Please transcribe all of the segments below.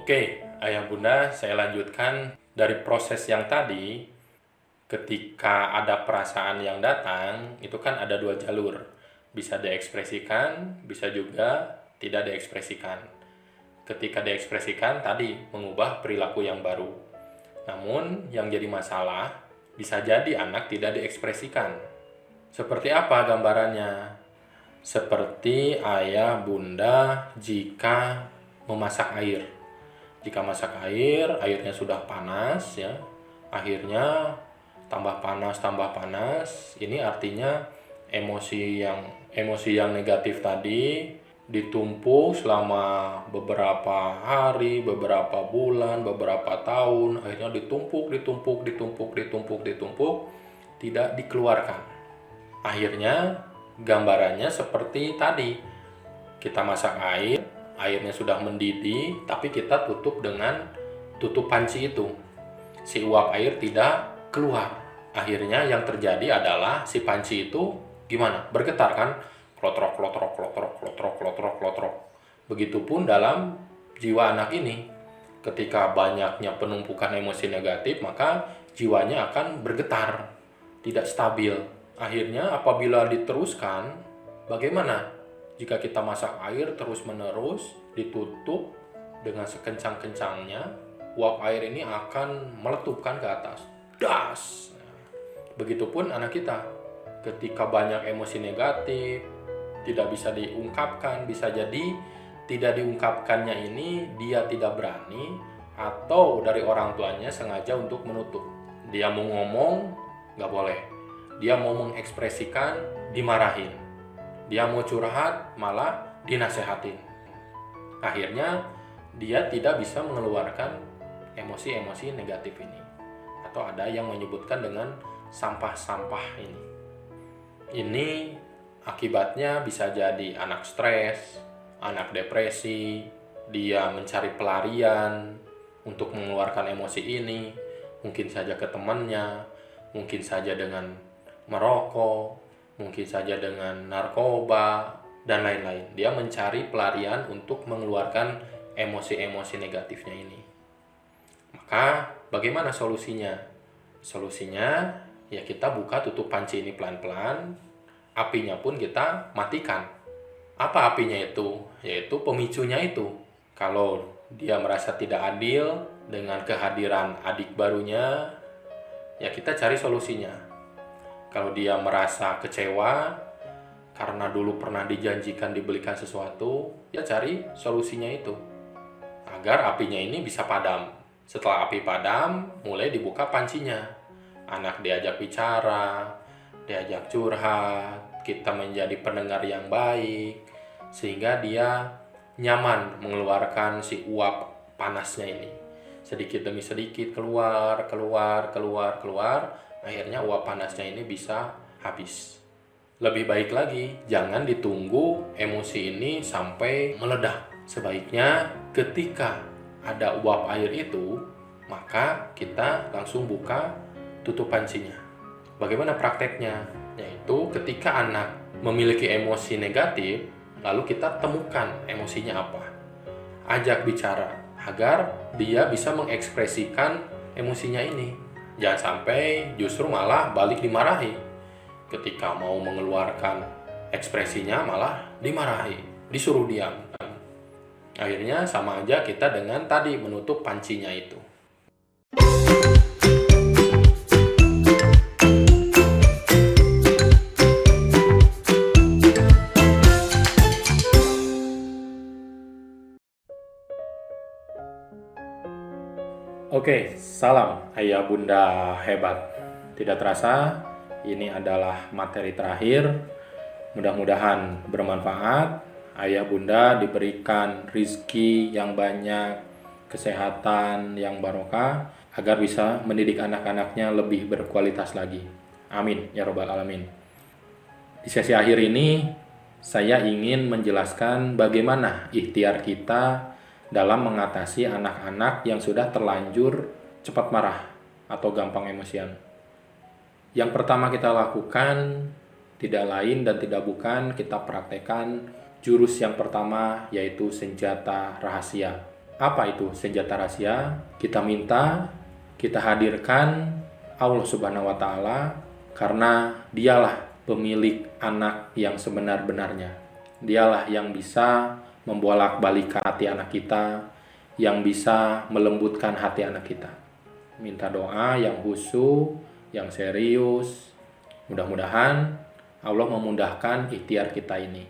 Oke, Ayah Bunda, saya lanjutkan dari proses yang tadi. Ketika ada perasaan yang datang, itu kan ada dua jalur. Bisa diekspresikan, bisa juga tidak diekspresikan. Ketika diekspresikan, tadi mengubah perilaku yang baru. Namun, yang jadi masalah, bisa jadi anak tidak diekspresikan. Seperti apa gambarannya? Seperti ayah bunda jika memasak air. Jika masak air, airnya sudah panas ya. Akhirnya tambah panas. Ini artinya emosi yang negatif tadi ditumpuk selama beberapa hari, beberapa bulan, beberapa tahun, akhirnya ditumpuk, tidak dikeluarkan. Akhirnya gambarannya seperti tadi. Kita masak air, airnya sudah mendidih, tapi kita tutup dengan tutup panci itu. Si uap air tidak keluar. Akhirnya yang terjadi adalah si panci itu gimana? Bergetar kan? Klotrok. Begitupun dalam jiwa anak ini. Ketika banyaknya penumpukan emosi negatif, maka jiwanya akan bergetar, tidak stabil. Akhirnya apabila diteruskan, bagaimana? Jika kita masak air terus-menerus, ditutup dengan sekencang-kencangnya, uap air ini akan meletupkan ke atas. Das! Begitupun anak kita. Ketika banyak emosi negatif, tidak bisa diungkapkan, bisa jadi tidak diungkapkannya ini dia tidak berani, atau dari orang tuanya sengaja untuk menutup. Dia mau ngomong, nggak boleh. Dia mau mengekspresikan, dimarahin. Dia mau curhat, malah dinasehatin. Akhirnya dia tidak bisa mengeluarkan emosi-emosi negatif ini. Atau ada yang menyebutkan dengan sampah-sampah ini. Ini akibatnya bisa jadi anak stres, anak depresi, dia mencari pelarian untuk mengeluarkan emosi ini, mungkin saja ke temannya, mungkin saja dengan merokok, mungkin saja dengan narkoba, dan lain-lain. Dia mencari pelarian untuk mengeluarkan emosi-emosi negatifnya ini. Maka bagaimana solusinya? Solusinya ya kita buka tutup panci ini pelan-pelan, apinya pun kita matikan. Apa apinya itu? Yaitu pemicunya itu. Kalau dia merasa tidak adil dengan kehadiran adik barunya, ya kita cari solusinya. Kalau dia merasa kecewa karena dulu pernah dijanjikan dibelikan sesuatu, ya cari solusinya itu agar apinya ini bisa padam. Setelah api padam, mulai dibuka pancinya. Anak diajak bicara, diajak curhat, kita menjadi pendengar yang baik, sehingga dia nyaman mengeluarkan si uap panasnya ini. Sedikit demi sedikit keluar, akhirnya uap panasnya ini bisa habis. Lebih baik lagi, jangan ditunggu emosi ini sampai meledak. Sebaiknya ketika ada uap air itu, maka kita langsung buka tutup pancinya. Bagaimana prakteknya? Yaitu ketika anak memiliki emosi negatif, lalu kita temukan emosinya apa. Ajak bicara agar dia bisa mengekspresikan emosinya ini. Jangan sampai justru malah balik dimarahi. Ketika mau mengeluarkan ekspresinya malah dimarahi, disuruh diam. Akhirnya sama aja kita dengan tadi menutup pancinya itu. Oke, salam ayah bunda hebat. Tidak terasa, ini adalah materi terakhir. Mudah-mudahan bermanfaat. Ayah bunda diberikan rizki yang banyak, kesehatan yang barokah, agar bisa mendidik anak-anaknya lebih berkualitas lagi. Amin, ya robbal alamin. Di sesi akhir ini, saya ingin menjelaskan bagaimana ikhtiar kita dalam mengatasi anak-anak yang sudah terlanjur cepat marah atau gampang emosian. Yang pertama kita lakukan tidak lain dan tidak bukan kita praktekkan jurus yang pertama, yaitu senjata rahasia. Apa itu senjata rahasia? Kita minta, kita hadirkan Allah Subhanahu wa Ta'ala, karena Dialah pemilik anak yang sebenar-benarnya. Dialah yang bisa membolak-balikan hati anak kita, yang bisa melembutkan hati anak kita. Minta doa yang khusyuk, yang serius. Mudah-mudahan Allah memudahkan ikhtiar kita ini.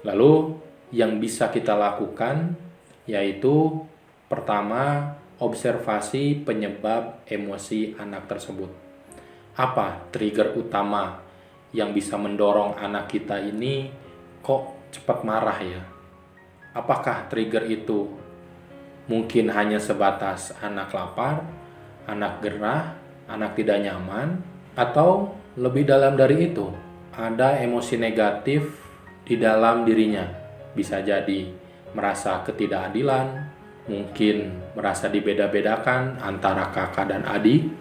Lalu yang bisa kita lakukan yaitu pertama, observasi penyebab emosi anak tersebut. Apa trigger utama yang bisa mendorong anak kita ini kok cepat marah ya? Apakah trigger itu mungkin hanya sebatas anak lapar, anak gerah, anak tidak nyaman, atau lebih dalam dari itu, ada emosi negatif di dalam dirinya? Bisa jadi merasa ketidakadilan, mungkin merasa dibeda-bedakan antara kakak dan adik,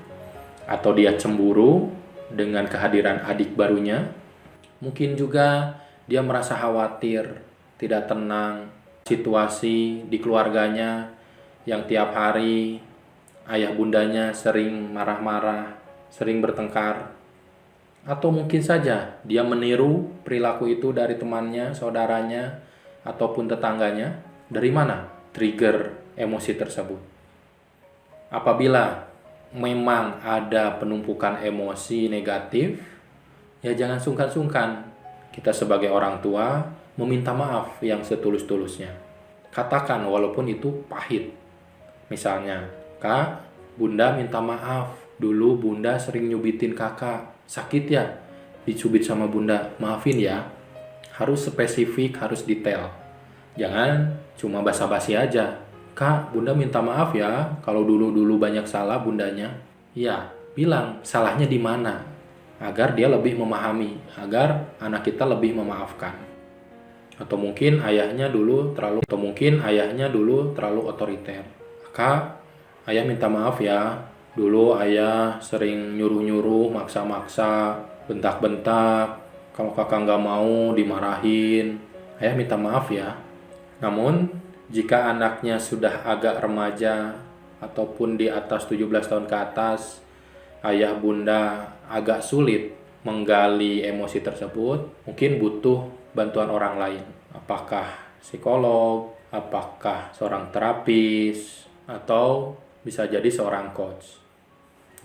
atau dia cemburu dengan kehadiran adik barunya. Mungkin juga dia merasa khawatir, tidak tenang, situasi di keluarganya yang tiap hari ayah bundanya sering marah-marah, sering bertengkar. Atau mungkin saja dia meniru perilaku itu dari temannya, saudaranya, ataupun tetangganya. Dari mana trigger emosi tersebut? Apabila memang ada penumpukan emosi negatif, ya jangan sungkan-sungkan kita sebagai orang tua meminta maaf yang setulus-tulusnya. Katakan walaupun itu pahit. Misalnya, Kak, Bunda minta maaf. Dulu Bunda sering nyubitin kakak. Sakit ya? Dicubit sama Bunda. Maafin ya. Harus spesifik, harus detail. Jangan cuma basa-basi aja. Kak, Bunda minta maaf ya kalau dulu-dulu banyak salah Bundanya. Ya, bilang salahnya di mana, agar dia lebih memahami, agar anak kita lebih memaafkan. Atau mungkin ayahnya dulu terlalu otoriter. Kak, ayah minta maaf ya. Dulu ayah sering nyuruh-nyuruh, maksa-maksa, bentak-bentak. Kalau kakak nggak mau dimarahin. Ayah minta maaf ya. Namun, jika anaknya sudah agak remaja ataupun di atas 17 tahun ke atas, ayah bunda agak sulit menggali emosi tersebut, mungkin butuh bantuan orang lain. Apakah psikolog, apakah seorang terapis, atau bisa jadi seorang coach.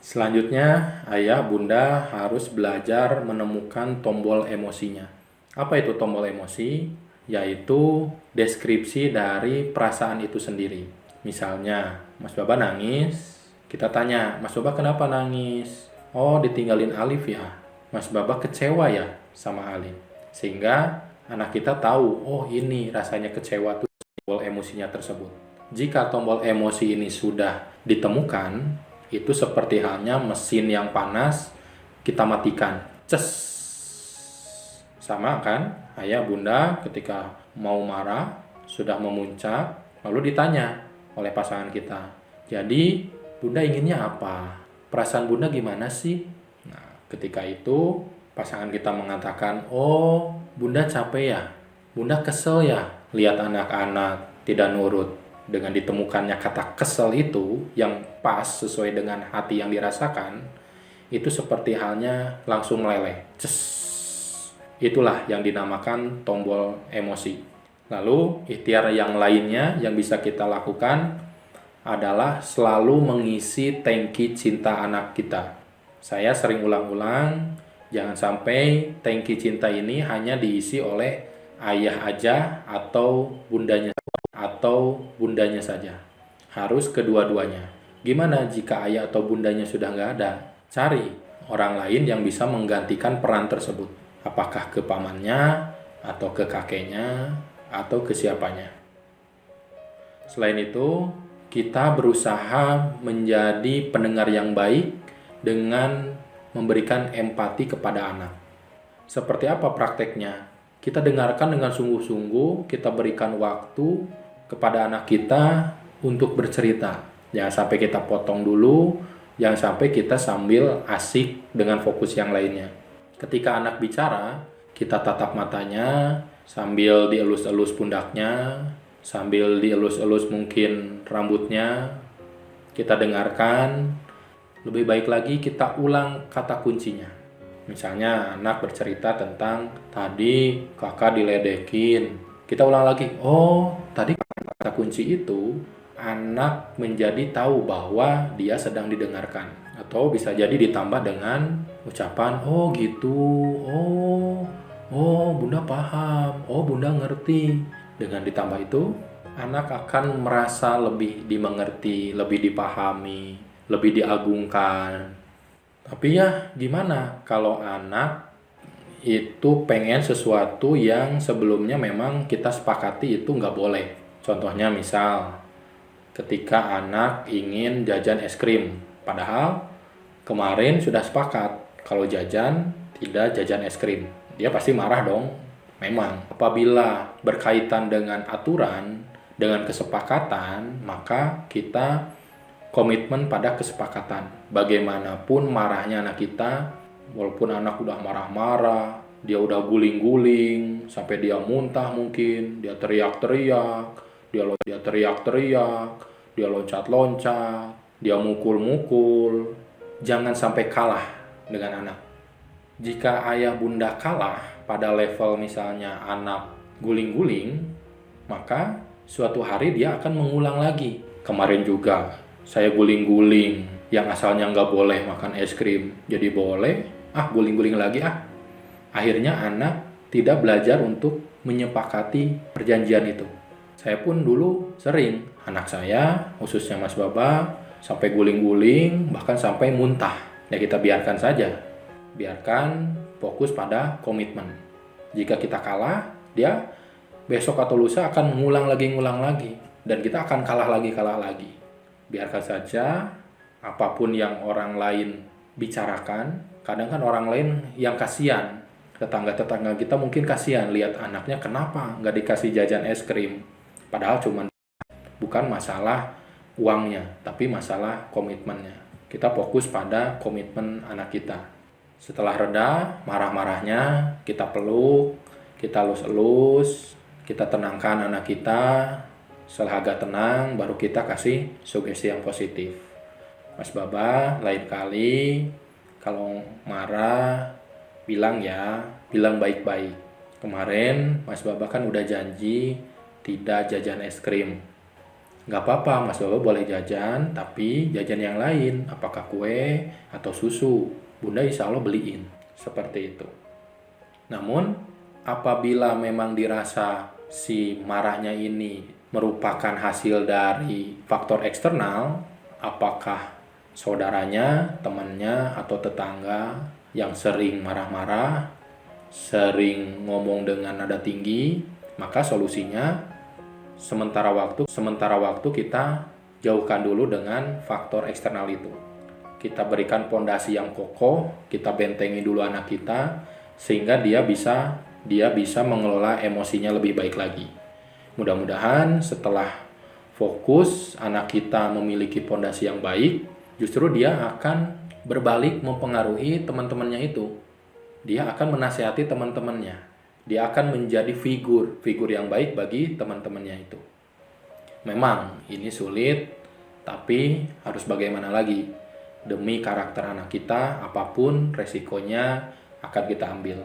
Selanjutnya, ayah bunda harus belajar menemukan tombol emosinya. Apa itu tombol emosi? Yaitu deskripsi dari perasaan itu sendiri. Misalnya, Mas Baba nangis, kita tanya, Mas Baba kenapa nangis? Oh, ditinggalin Alif ya. Mas Baba kecewa ya sama Alif. Sehingga anak kita tahu, oh ini rasanya kecewa tuh tombol emosinya tersebut. Jika tombol emosi ini sudah ditemukan, itu seperti halnya mesin yang panas, kita matikan. Ces. Sama kan, ayah bunda ketika mau marah, sudah memuncak, lalu ditanya oleh pasangan kita. Jadi, bunda inginnya apa? Perasaan bunda gimana sih? Nah, ketika itu, pasangan kita mengatakan, oh, bunda capek ya? Bunda kesel ya? Lihat anak-anak tidak nurut. Dengan ditemukannya kata kesel itu, yang pas sesuai dengan hati yang dirasakan, itu seperti halnya langsung meleleh. Ces. Itulah yang dinamakan tombol emosi. Lalu, ikhtiar yang lainnya yang bisa kita lakukan adalah selalu mengisi tangki cinta anak kita. Saya sering ulang-ulang, jangan sampai tangki cinta ini hanya diisi oleh ayah aja atau bundanya saja. Harus kedua-duanya. Gimana jika ayah atau bundanya sudah nggak ada? Cari orang lain yang bisa menggantikan peran tersebut. Apakah ke pamannya, atau ke kakeknya, atau ke siapanya. Selain itu, kita berusaha menjadi pendengar yang baik dengan memberikan empati kepada anak. Seperti apa prakteknya? Kita dengarkan dengan sungguh-sungguh, kita berikan waktu kepada anak kita untuk bercerita. Jangan sampai kita potong dulu, jangan sampai kita sambil asik dengan fokus yang lainnya. Ketika anak bicara, kita tatap matanya sambil dielus-elus pundaknya, sambil dielus-elus mungkin rambutnya, kita dengarkan. Lebih baik lagi kita ulang kata kuncinya. Misalnya anak bercerita tentang tadi kakak diledekin. Kita ulang lagi. Oh, tadi kata kunci itu anak menjadi tahu bahwa dia sedang didengarkan. Atau bisa jadi ditambah dengan ucapan, oh gitu, oh bunda paham, oh bunda ngerti. Dengan ditambah itu, anak akan merasa lebih dimengerti, lebih dipahami, lebih diagungkan. Tapi ya gimana kalau anak itu pengen sesuatu yang sebelumnya memang kita sepakati itu nggak boleh. Contohnya misal ketika anak ingin jajan es krim, padahal kemarin sudah sepakat kalau jajan tidak jajan es krim. Dia pasti marah dong. Memang apabila berkaitan dengan aturan, dengan kesepakatan, maka kita komitmen pada kesepakatan. Bagaimanapun marahnya anak kita, walaupun anak udah marah-marah, dia udah guling-guling, sampai dia muntah mungkin, dia teriak-teriak, dia teriak-teriak, dia loncat-loncat, dia mukul-mukul. Jangan sampai kalah dengan anak. Jika ayah bunda kalah pada level misalnya anak guling-guling, maka suatu hari dia akan mengulang lagi. Kemarin juga saya guling-guling, yang asalnya nggak boleh makan es krim, jadi boleh, guling-guling lagi . Akhirnya anak tidak belajar untuk menyepakati perjanjian itu. Saya pun dulu sering, anak saya, khususnya Mas Baba, sampai guling-guling, bahkan sampai muntah. Ya kita biarkan saja. Biarkan fokus pada komitmen. Jika kita kalah, dia besok atau lusa akan ngulang lagi. Dan kita akan kalah lagi. Biarkan saja, apapun yang orang lain bicarakan. Kadang kan orang lain yang kasihan. Tetangga-tetangga kita mungkin kasihan lihat anaknya kenapa nggak dikasih jajan es krim. Padahal bukan masalah uangnya, tapi masalah komitmennya. Kita fokus pada komitmen anak kita. Setelah reda marah-marahnya, kita peluk, kita elus-elus, kita tenangkan anak kita. Setelah agak tenang, baru kita kasih sugesti yang positif. Mas Baba, lain kali kalau marah, bilang baik-baik. Kemarin Mas Baba kan udah janji tidak jajan es krim. Gak apa-apa, Mas Baba boleh jajan, tapi jajan yang lain. Apakah kue atau susu? Bunda insya Allah beliin. Seperti itu. Namun, apabila memang dirasa si marahnya ini merupakan hasil dari faktor eksternal, apakah saudaranya, temannya, atau tetangga yang sering marah-marah, sering ngomong dengan nada tinggi, maka solusinya sementara waktu kita jauhkan dulu dengan faktor eksternal itu. Kita berikan pondasi yang kokoh, kita bentengi dulu anak kita sehingga dia bisa mengelola emosinya lebih baik lagi. Mudah-mudahan setelah fokus anak kita memiliki pondasi yang baik, justru dia akan berbalik mempengaruhi teman-temannya itu. Dia akan menasihati teman-temannya. Dia akan menjadi figur yang baik bagi teman-temannya itu. Memang ini sulit, tapi harus bagaimana lagi? Demi karakter anak kita, apapun resikonya akan kita ambil.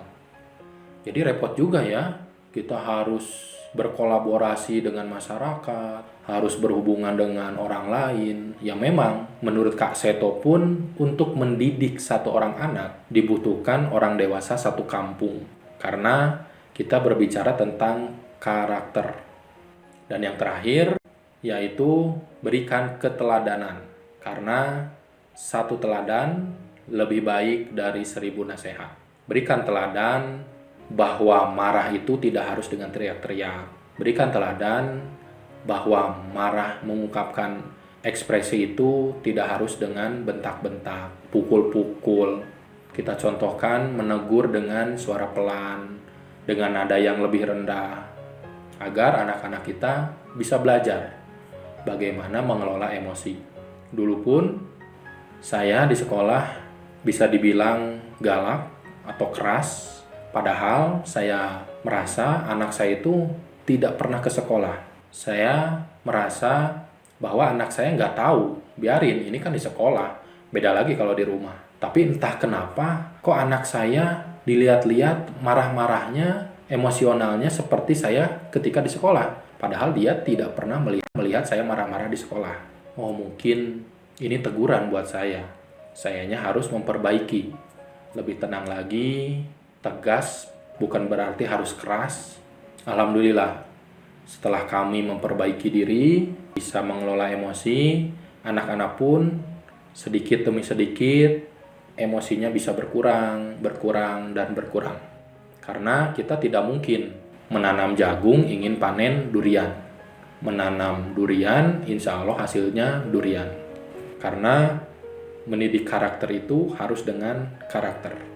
Jadi repot juga ya, kita harus berkolaborasi dengan masyarakat, harus berhubungan dengan orang lain. Ya memang, menurut Kak Seto pun, untuk mendidik satu orang anak, dibutuhkan orang dewasa satu kampung. Karena kita berbicara tentang karakter. Dan yang terakhir, yaitu berikan keteladanan. Karena satu teladan lebih baik dari 1000 nasihat. Berikan teladan bahwa marah itu tidak harus dengan teriak-teriak. Berikan teladan bahwa marah mengungkapkan ekspresi itu tidak harus dengan bentak-bentak, pukul-pukul. Kita contohkan menegur dengan suara pelan, dengan nada yang lebih rendah, agar anak-anak kita bisa belajar bagaimana mengelola emosi. Dulu pun saya di sekolah bisa dibilang galak atau keras, padahal saya merasa anak saya itu tidak pernah ke sekolah. Saya merasa bahwa anak saya nggak tahu, biarin, ini kan di sekolah, beda lagi kalau di rumah. Tapi entah kenapa, kok anak saya dilihat-lihat marah-marahnya, emosionalnya seperti saya ketika di sekolah. Padahal dia tidak pernah melihat saya marah-marah di sekolah. Oh, mungkin ini teguran buat saya. Sayanya harus memperbaiki. Lebih tenang lagi, tegas, bukan berarti harus keras. Alhamdulillah, setelah kami memperbaiki diri, bisa mengelola emosi, anak-anak pun sedikit demi sedikit emosinya bisa berkurang, dan berkurang. Karena kita tidak mungkin menanam jagung ingin panen durian. Menanam durian, insya Allah hasilnya durian. Karena mendidik karakter itu harus dengan karakter.